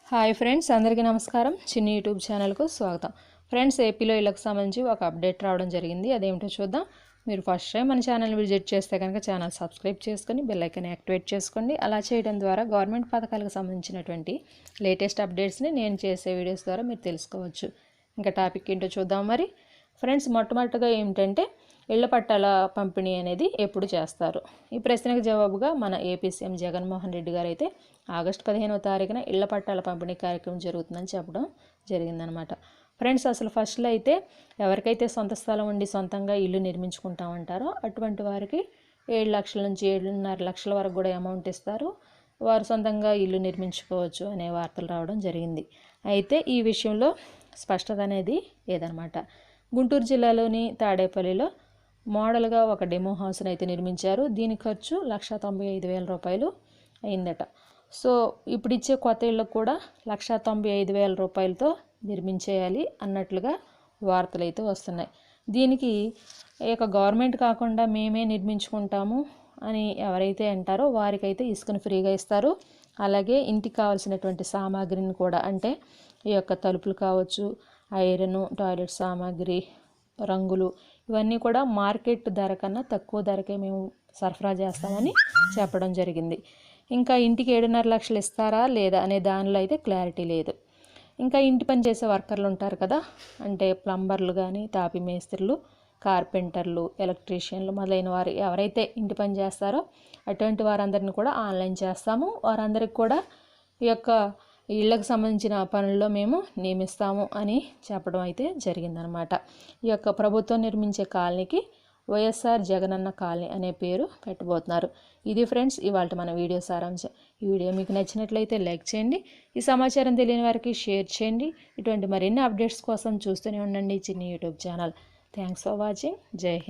Hi friends, అందరికీ నమస్కారం. చిన్ని యూట్యూబ్ ఛానల్కు స్వాగతం. ఫ్రెండ్స్, ఏపీలో ఇళ్ళకి సంబంధించి ఒక అప్డేట్ రావడం జరిగింది. అదేమిటో చూద్దాం. మీరు ఫస్ట్ టైం మన ఛానల్ విజిట్ చేస్తే కనుక ఛానల్ సబ్స్క్రైబ్ చేసుకొని బెల్ ఐకాన్ యాక్టివేట్ చేసుకోండి. అలా చేయడం ద్వారా గవర్నమెంట్ పథకాలకు సంబంధించినటువంటి లేటెస్ట్ అప్డేట్స్ని నేను చేసే వీడియోస్ ద్వారా మీరు తెలుసుకోవచ్చు. ఇంకా టాపిక్ ఏంటో చూద్దాం. మరి ఫ్రెండ్స్, మొట్టమొదటిగా ఏమిటంటే ఇళ్ల పట్టాల పంపిణీ అనేది ఎప్పుడు చేస్తారు? ఈ ప్రశ్నకు జవాబుగా మన ఏపీ సీఎం జగన్మోహన్ రెడ్డి గారు అయితే ఆగస్టు 15వ తారీఖున ఇళ్ల పట్టాల పంపిణీ కార్యక్రమం జరుగుతుందని చెప్పడం జరిగిందనమాట. ఫ్రెండ్స్, అసలు ఫస్ట్లో అయితే ఎవరికైతే సొంత స్థలం ఉండి సొంతంగా ఇల్లు నిర్మించుకుంటామంటారో అటువంటి వారికి 7 లక్షల నుంచి 7.5 లక్షల వరకు కూడా అమౌంట్ ఇస్తారు. వారు సొంతంగా ఇల్లు నిర్మించుకోవచ్చు అనే వార్తలు రావడం జరిగింది. అయితే ఈ విషయంలో స్పష్టత అనేది లేదనమాట. గుంటూరు జిల్లాలోని తాడేపల్లిలో మోడల్గా ఒక డెమో హౌస్ని అయితే నిర్మించారు. దీని ఖర్చు 1,95,000 రూపాయలు అయిందట. సో ఇప్పుడు ఇచ్చే కొత్త ఇళ్ళకు కూడా 1,95,000 రూపాయలతో నిర్మించేయాలి అన్నట్లుగా వార్తలు అయితే వస్తున్నాయి. దీనికి ఇక గవర్నమెంట్ కాకుండా మేమే నిర్మించుకుంటాము అని ఎవరైతే అంటారో వారికైతే ఇసుకను ఫ్రీగా ఇస్తారు. అలాగే ఇంటికి కావాల్సినటువంటి సామాగ్రిని కూడా, అంటే ఈ యొక్క తలుపులు కావచ్చు, ఐరన్, టాయిలెట్ సామాగ్రి, రంగులు, ఇవన్నీ కూడా మార్కెట్ ధర కన్నా తక్కువ ధరకే మేము సరఫరా చేస్తామని చెప్పడం జరిగింది. ఇంకా ఇంటికి 7.5 లక్షలు ఇస్తారా లేదా అనే దానిలో అయితే క్లారిటీ లేదు. ఇంకా ఇంటి పని చేసే వర్కర్లు ఉంటారు కదా, అంటే ప్లంబర్లు కానీ, తాపి మేస్త్రులు, కార్పెంటర్లు, ఎలక్ట్రీషియన్లు మొదలైన వారు ఎవరైతే ఇంటి పని చేస్తారో అటువంటి వారందరిని కూడా ఆన్లైన్ చేస్తాము. వారందరికి కూడా ఈ యొక్క ఇళ్లకు సంబంధించిన పనుల్లో మేము నియమిస్తాము అని చెప్పడం అయితే జరిగిందనమాట. ఈ యొక్క ప్రభుత్వం నిర్మించే కాలనీకి వైఎస్ఆర్ జగనన్న కాలనీ అనే పేరు పెట్టబోతున్నారు. ఇది ఫ్రెండ్స్ ఇవాళ మన వీడియో సారాంశం. ఈ వీడియో మీకు నచ్చినట్లయితే లైక్ చేయండి. ఈ సమాచారం తెలియని వారికి షేర్ చేయండి. ఇటువంటి మరిన్ని అప్డేట్స్ కోసం చూస్తూనే ఉండండి చిన్ని YouTube channel. Thanks for watching. జై హింద్.